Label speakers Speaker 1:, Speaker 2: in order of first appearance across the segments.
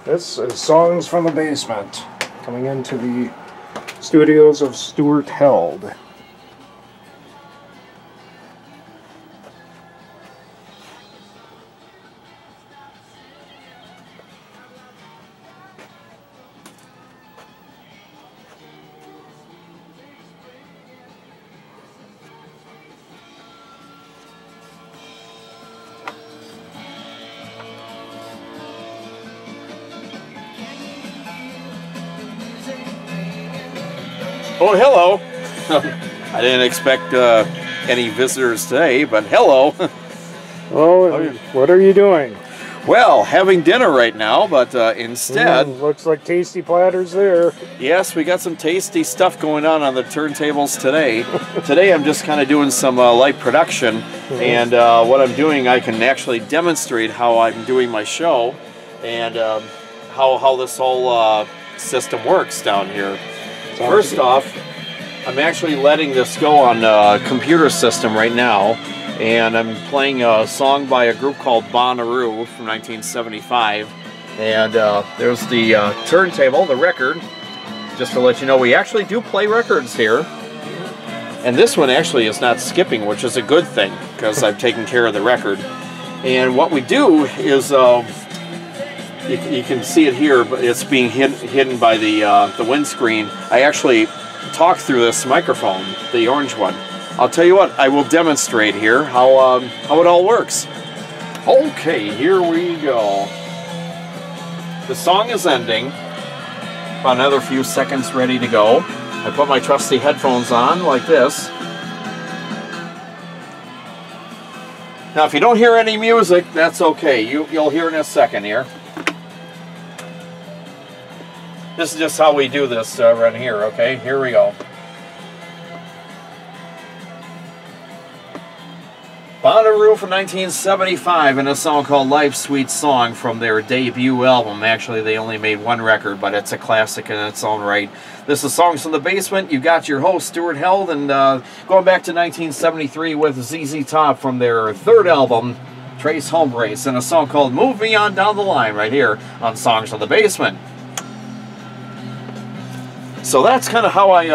Speaker 1: This is Songs from the Basement, coming into the studios of Stuart Held.
Speaker 2: Oh, hello. I didn't expect any visitors today, but hello.
Speaker 1: Oh, what are you doing?
Speaker 2: Well, having dinner right now, but instead...
Speaker 1: looks like tasty platters there.
Speaker 2: Yes, we got some tasty stuff going on the turntables today. Today I'm just kind of doing some light production, and what I'm doing, I can actually demonstrate how I'm doing my show, and how this whole system works down here. First off, I'm actually letting this go on a computer system right now, and I'm playing a song by a group called Bonnaroo from 1975. And there's the turntable, the record. Just to let you know, we actually do play records here. And this one actually is not skipping, which is a good thing, because I've taken care of the record. And what we do is... You can see it here, but it's being hidden by the windscreen. I actually talk through this microphone, the orange one. I'll tell you what, I will demonstrate here how it all works. Okay, here we go. The song is ending. About another few seconds ready to go. I put my trusty headphones on like this. Now, if you don't hear any music, that's okay. You'll hear in a second here. This is just how we do this right here, okay? Here we go. Bonnaroo from 1975 and a song called Life's Sweet Song from their debut album. Actually, they only made one record, but it's a classic in its own right. This is Songs from the Basement. You got your host, Stuart Held, and going back to 1973 with ZZ Top from their third album, Trace Home Race, and a song called Move Me On Down the Line right here on Songs from the Basement. So that's kind of how I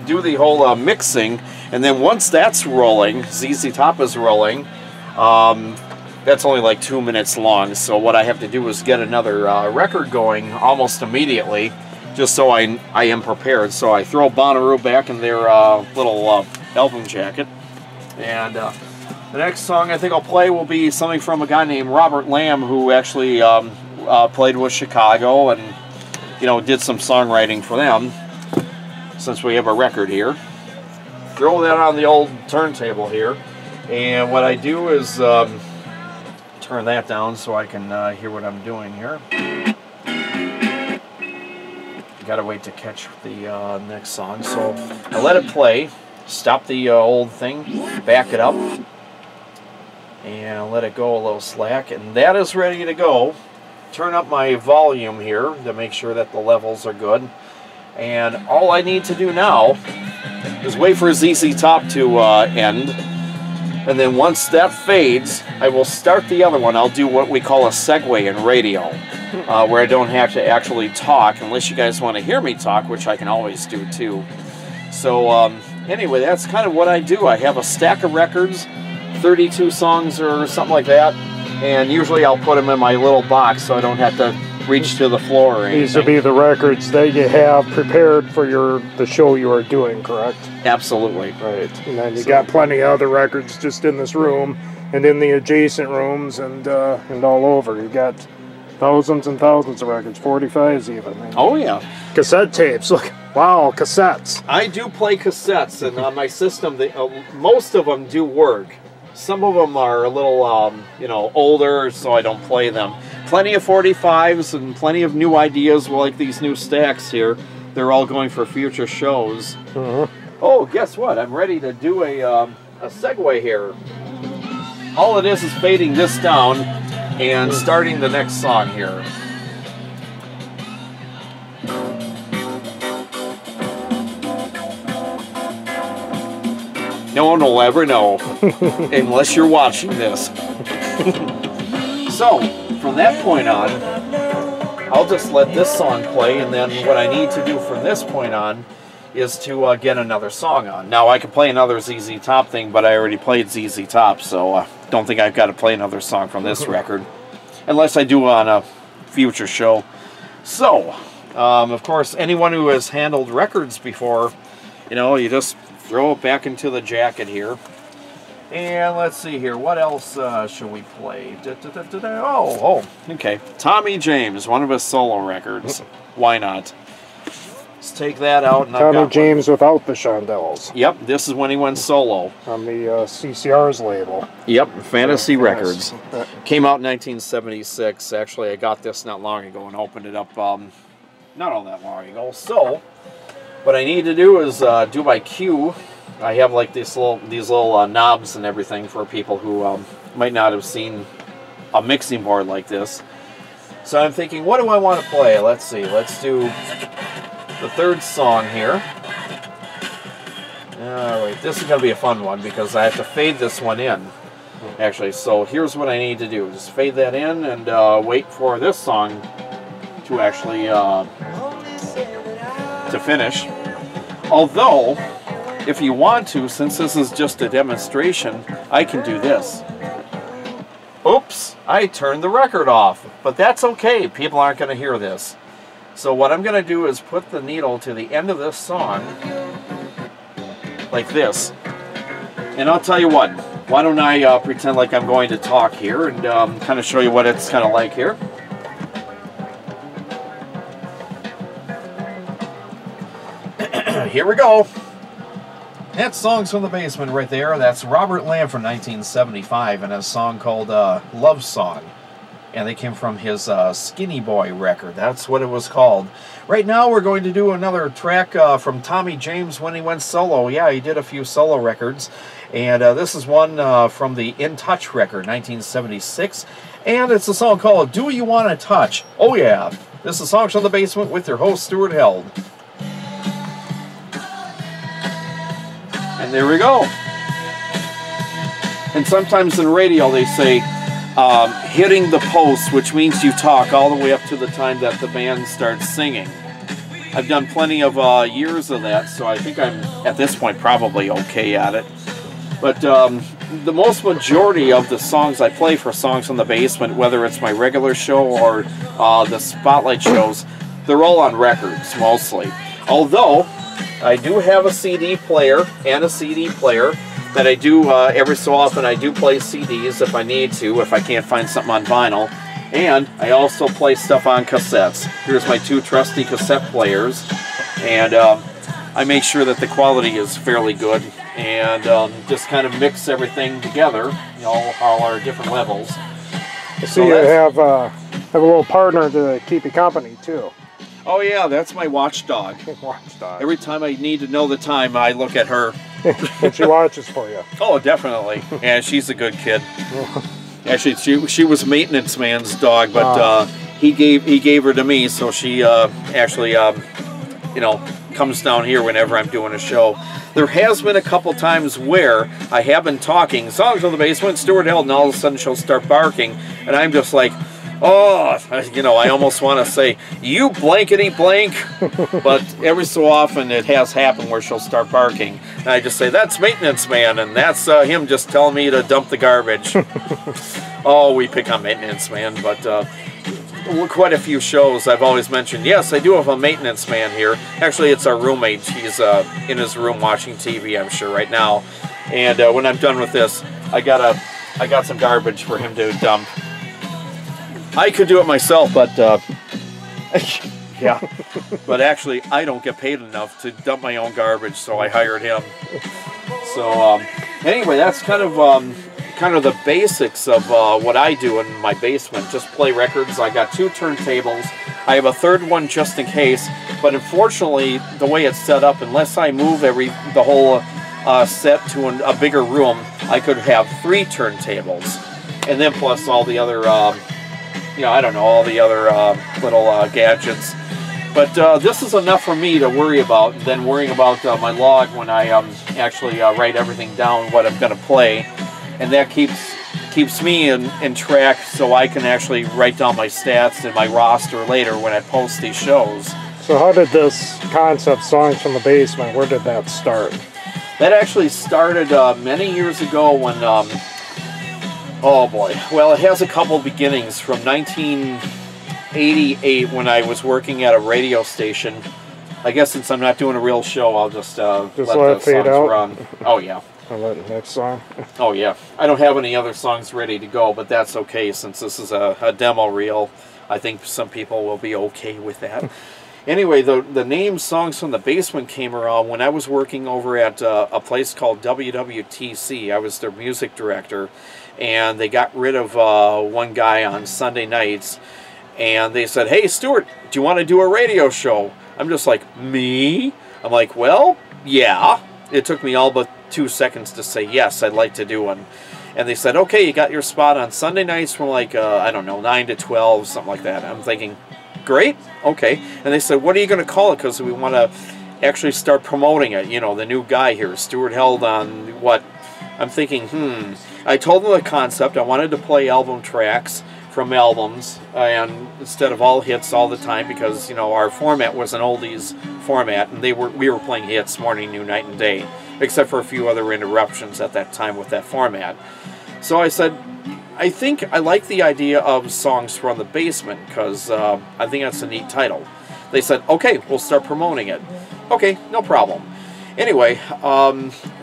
Speaker 2: do the whole mixing, and then once that's rolling, ZZ Top is rolling, that's only like 2 minutes long, so what I have to do is get another record going almost immediately, just so I am prepared. So I throw Bonnaroo back in their little album jacket, and the next song I think I'll play will be something from a guy named Robert Lamb, who actually played with Chicago and did some songwriting for them, since we have a record here. Throw that on the old turntable here, and what I do is turn that down so I can hear what I'm doing here. Gotta wait to catch the next song, so I let it play, stop the old thing, back it up, and let it go a little slack, and that is ready to go. Turn up my volume here to make sure that the levels are good. And all I need to do now is wait for ZZ Top to end. And then once that fades, I will start the other one. I'll do what we call a segue in radio, where I don't have to actually talk, unless you guys want to hear me talk, which I can always do too. So anyway, that's kind of what I do. I have a stack of records, 32 songs or something like that. And usually I'll put them in my little box so I don't have to reach to the floor or anything.
Speaker 1: These will be the records that you have prepared for the show you are doing, correct?
Speaker 2: Absolutely.
Speaker 1: Right. And then you got plenty of other records just in this room and in the adjacent rooms and all over. You got thousands and thousands of records, 45s even.
Speaker 2: Oh yeah.
Speaker 1: Cassette tapes. Look, wow, cassettes.
Speaker 2: I do play cassettes, and on my system, most of them do work. Some of them are a little, older, so I don't play them. Plenty of 45s and plenty of new ideas, like these new stacks here. They're all going for future shows. Oh, guess what? I'm ready to do a segue here. All it is fading this down and starting the next song here. No one will ever know unless you're watching this. So, from that point on, I'll just let this song play, and then what I need to do from this point on is to get another song on. Now, I could play another ZZ Top thing, but I already played ZZ Top, so don't think I've got to play another song from this record, unless I do on a future show. So, of course, anyone who has handled records before, you know, you just throw it back into the jacket here. And let's see here, what else should we play? Okay. Tommy James, one of his solo records. Why not? Let's take that out. And
Speaker 1: Tommy James without the Shondells.
Speaker 2: Yep, this is when he went solo.
Speaker 1: On the CCR's label.
Speaker 2: Yep, Fantasy Records. Came out in 1976. Actually, I got this not long ago and opened it up not all that long ago. So, what I need to do is do my cue. I have like these little knobs and everything for people who might not have seen a mixing board like this. So I'm thinking, what do I want to play? Let's see. Let's do the third song here. Alright, this is going to be a fun one because I have to fade this one in. Actually, so here's what I need to do. Just fade that in and wait for this song to actually to finish. Although, if you want to, since this is just a demonstration, I can do this. Oops, I turned the record off, but that's okay. People aren't going to hear this. So what I'm going to do is put the needle to the end of this song, like this. And I'll tell you what, why don't I pretend like I'm going to talk here and kind of show you what it's kind of like here. Here we go. That's Songs from the Basement right there. That's Robert Lamb from 1975 and a song called Love Song. And they came from his Skinny Boy record. That's what it was called. Right now we're going to do another track from Tommy James when he went solo. Yeah, he did a few solo records. And this is one from the In Touch record, 1976. And it's a song called Do You Want to Touch? Oh yeah. This is Songs from the Basement with your host, Stuart Held. And there we go. And sometimes in radio they say hitting the post, which means you talk all the way up to the time that the band starts singing. I've done plenty of years of that, so I think I'm at this point probably okay at it. But the most majority of the songs I play for Songs from the Basement, whether it's my regular show or the Spotlight shows, they're all on records mostly. Although I do have a CD player and a CD player that I do every so often. I do play CDs if I need to, if I can't find something on vinyl. And I also play stuff on cassettes. Here's my two trusty cassette players. And I make sure that the quality is fairly good. And just kind of mix everything together, you know, all our different levels.
Speaker 1: I see you have a little partner to keep you company, too.
Speaker 2: Oh yeah, that's my watchdog.
Speaker 1: Watchdog.
Speaker 2: Every time I need to know the time, I look at her.
Speaker 1: And she watches for you.
Speaker 2: Oh, definitely. Yeah, she's a good kid. Actually, she was maintenance man's dog, but he gave her to me, so she actually you know, comes down here whenever I'm doing a show. There has been a couple times where I have been talking Songs from the Basement, Stuart Held, and all of a sudden she'll start barking, and I'm just like, oh, you know, I almost want to say, you blankety blank, but every so often it has happened where she'll start barking. And I just say, that's maintenance man, and that's him just telling me to dump the garbage. Oh, we pick on maintenance man, but quite a few shows I've always mentioned, yes, I do have a maintenance man here. Actually, it's our roommate. He's in his room watching TV, I'm sure, right now. And when I'm done with this, I got some garbage for him to dump. I could do it myself, but yeah. But actually, I don't get paid enough to dump my own garbage, so I hired him. So anyway, that's kind of the basics of what I do in my basement. Just play records. I got 2 turntables. I have a third one just in case, but unfortunately, the way it's set up, unless I move the whole set to a bigger room, I could have 3 turntables, and then plus all the other. You know, I don't know, all the other little gadgets. But this is enough for me to worry about than worrying about my log when I actually write everything down, what I'm going to play. And that keeps keeps me in track so I can actually write down my stats and my roster later when I post these shows.
Speaker 1: So how did this concept, Songs from the Basement, where did that start?
Speaker 2: That actually started many years ago when, oh boy, well, it has a couple beginnings from 1988 when I was working at a radio station. I guess since I'm not doing a real show, I'll just let the songs run. Oh, yeah.
Speaker 1: I'll let the next song.
Speaker 2: Oh, yeah. I don't have any other songs ready to go, but that's okay since this is a demo reel. I think some people will be okay with that. Anyway, the name Songs from the Basement came around when I was working over at a place called WWTC. I was their music director, and they got rid of one guy on Sunday nights, and they said, "Hey, Stuart, do you want to do a radio show?" I'm just like, "Me?" I'm like, "Well, yeah." It took me all but 2 seconds to say, "Yes, I'd like to do one." And they said, "Okay, you got your spot on Sunday nights from like, I don't know, 9 to 12, something like that." I'm thinking, great, okay. And they said, "What are you going to call it? Because we want to actually start promoting it. You know, the new guy here, Stuart Held on what?" I'm thinking, I told them the concept. I wanted to play album tracks from albums, and instead of all hits all the time, because, you know, our format was an oldies format, and we were playing hits morning, noon, night, and day, except for a few other interruptions at that time with that format. So I said, I think I like the idea of Songs from the Basement, because I think that's a neat title. They said, "Okay, we'll start promoting it." Okay, no problem. Anyway,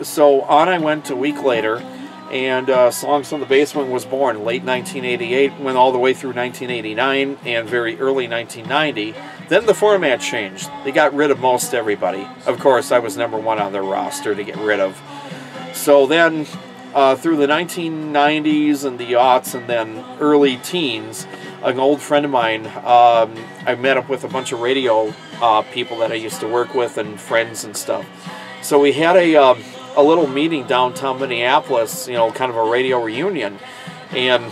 Speaker 2: so on I went a week later, and Songs from the Basement was born late 1988, went all the way through 1989 and very early 1990. Then the format changed. They got rid of most everybody. Of course, I was #1 on their roster to get rid of. So then, through the 1990s and the aughts and then early teens, an old friend of mine, I met up with a bunch of radio people that I used to work with and friends and stuff. So we had a little meeting downtown Minneapolis, you know, kind of a radio reunion, and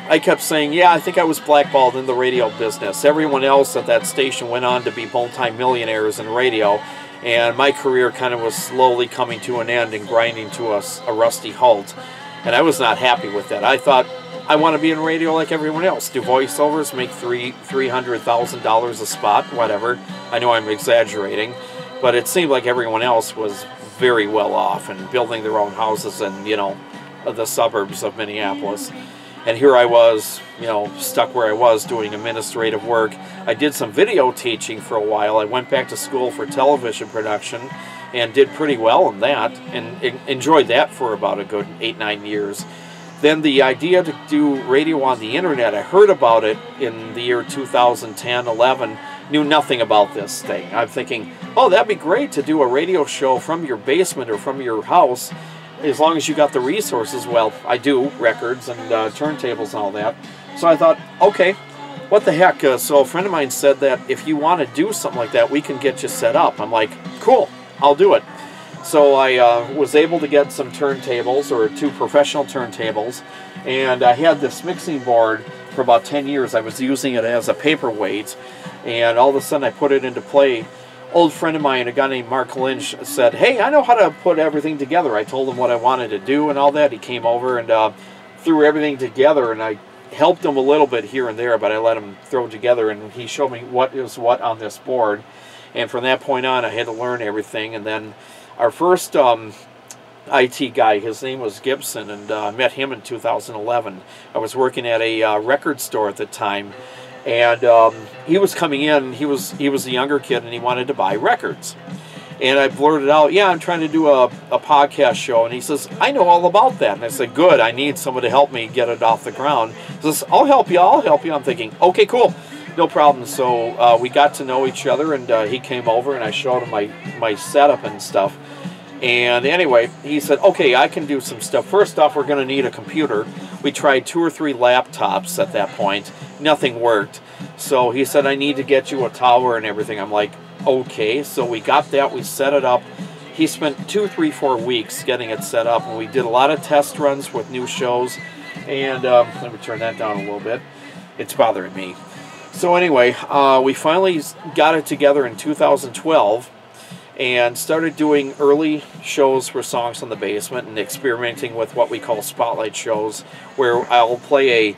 Speaker 2: I kept saying, yeah, I think I was blackballed in the radio business. Everyone else at that station went on to be multi-millionaires in radio, and my career kind of was slowly coming to an end and grinding to a rusty halt, and I was not happy with that. I thought, I want to be in radio like everyone else, do voiceovers, make $300,000 a spot, whatever. I know I'm exaggerating, but it seemed like everyone else was very well off and building their own houses in, you know, the suburbs of Minneapolis. And here I was, you know, stuck where I was doing administrative work. I did some video teaching for a while. I went back to school for television production and did pretty well in that, and enjoyed that for about a good 8-9 years. Then the idea to do radio on the internet, I heard about it in the year 2010-11, knew nothing about this thing. I'm thinking, oh, that'd be great to do a radio show from your basement or from your house, as long as you got the resources. Well, I do, records and turntables and all that. So I thought, okay, what the heck? So a friend of mine said that if you want to do something like that, we can get you set up. I'm like, cool, I'll do it. So I was able to get some turntables, or 2 professional turntables, and I had this mixing board for about 10 years. I was using it as a paperweight, and all of a sudden I put it into play. Old friend of mine, a guy named Mark Lynch, said, "Hey, I know how to put everything together." I told him what I wanted to do and all that. He came over and threw everything together, and I helped him a little bit here and there, but I let him throw it together, and he showed me what is what on this board. And from that point on, I had to learn everything. And then our first IT guy, his name was Gibson, and I met him in 2011. I was working at a record store at the time, and he was coming in. He was a younger kid, and he wanted to buy records. And I blurted out, "Yeah, I'm trying to do a podcast show." And he says, "I know all about that." And I said, "Good, I need someone to help me get it off the ground." He says, I'll help you. I'm thinking, okay, cool, no problem. So we got to know each other, and he came over, and I showed him my setup and stuff. And anyway, he said, okay, I can do some stuff. First off, we're going to need a computer. We tried 2 or 3 laptops at that point. Nothing worked. So he said, I need to get you a tower and everything. I'm like, okay. So we got that. We set it up. He spent 2, 3, 4 weeks getting it set up. And we did a lot of test runs with new shows. And let me turn that down a little bit. It's bothering me. So anyway, we finally got it together in 2012. and started doing early shows for Songs on the Basement and experimenting with what we call spotlight shows, where I'll play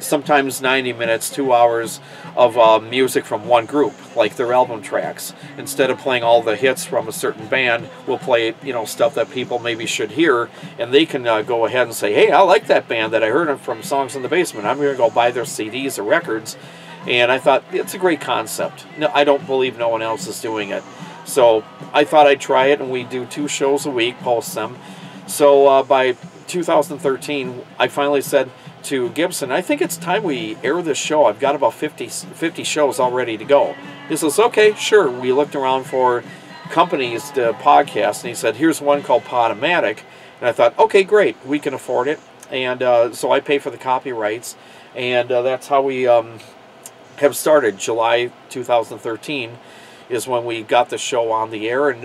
Speaker 2: sometimes 90 minutes, 2 hours of music from one group, like their album tracks. Instead of playing all the hits from a certain band, we'll play, stuff that people maybe should hear, and they can go ahead and say, hey, I like that band that I heard from Songs in the Basement. I'm going to go buy their CDs or records. And I thought, it's a great concept. No, I don't believe no one else is doing it. So I thought I'd try it, and we do 2 shows a week, post them. So by 2013, I finally said to Gibson, I think it's time we air this show. I've got about 50 shows all ready to go. He says, okay, sure. We looked around for companies to podcast, and he said, here's one called Podomatic. And I thought, okay, great, we can afford it. And so I pay for the copyrights, and that's how we have started. July 2013 is when we got the show on the air, and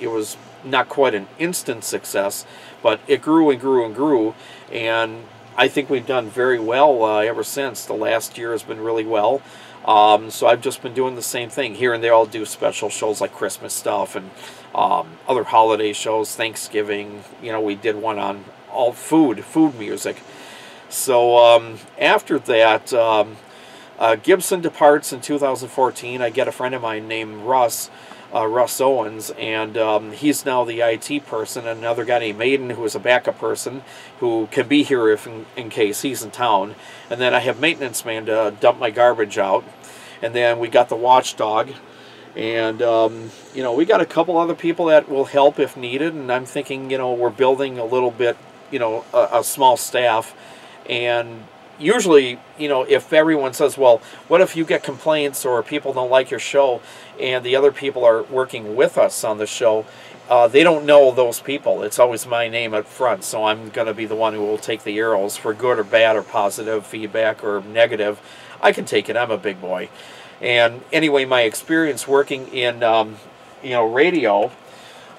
Speaker 2: it was not quite an instant success, but it grew and grew and grew, and I think we've done very well ever since. The last year has been really well. So I've just been doing the same thing. Here and there I'll do special shows like Christmas stuff and other holiday shows, Thanksgiving. We did one on all food music. So after that, Gibson departs in 2014. I get a friend of mine named Russ Owens, and he's now the IT person. Another guy named Maiden, who is a backup person, who can be here if in case he's in town. And then I have maintenance man to dump my garbage out. And then we got the watchdog, and we got a couple other people that will help if needed. And I'm thinking, we're building a little bit, a small staff. And usually, if everyone says, well, what if you get complaints or people don't like your show and the other people are working with us on the show, they don't know those people. It's always my name up front, so I'm going to be the one who will take the arrows for good or bad or positive feedback or negative. I can take it. I'm a big boy. And anyway, my experience working in, radio,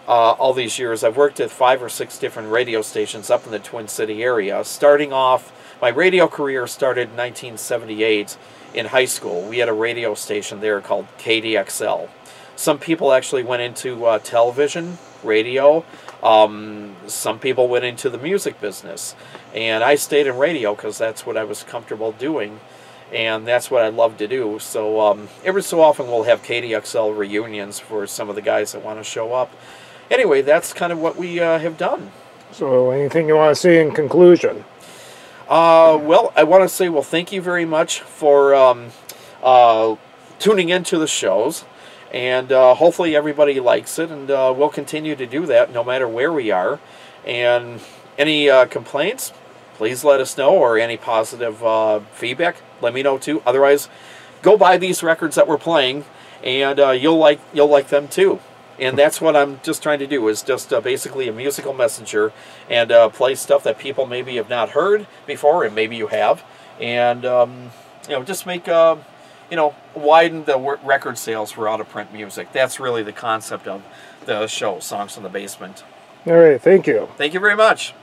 Speaker 2: all these years, I've worked at 5 or 6 different radio stations up in the Twin City area. Starting off, my radio career started in 1978 in high school. We had a radio station there called KDXL. Some people actually went into television, radio. Some people went into the music business. And I stayed in radio because that's what I was comfortable doing. And that's what I love to do. So every so often we'll have KDXL reunions for some of the guys that want to show up. Anyway, that's kind of what we have done.
Speaker 1: So anything you want to say in conclusion?
Speaker 2: Well, I want to say, thank you very much for tuning into the shows, and hopefully everybody likes it, and we'll continue to do that no matter where we are. And any complaints, please let us know, or any positive feedback, let me know too. Otherwise, go buy these records that we're playing, and you'll like them too. And that's what I'm just trying to do, is just basically a musical messenger, and play stuff that people maybe have not heard before, and maybe you have, and just make widen the record sales for out-of-print music. That's really the concept of the show, Songs in the Basement.
Speaker 1: All right, thank you.
Speaker 2: Thank you very much.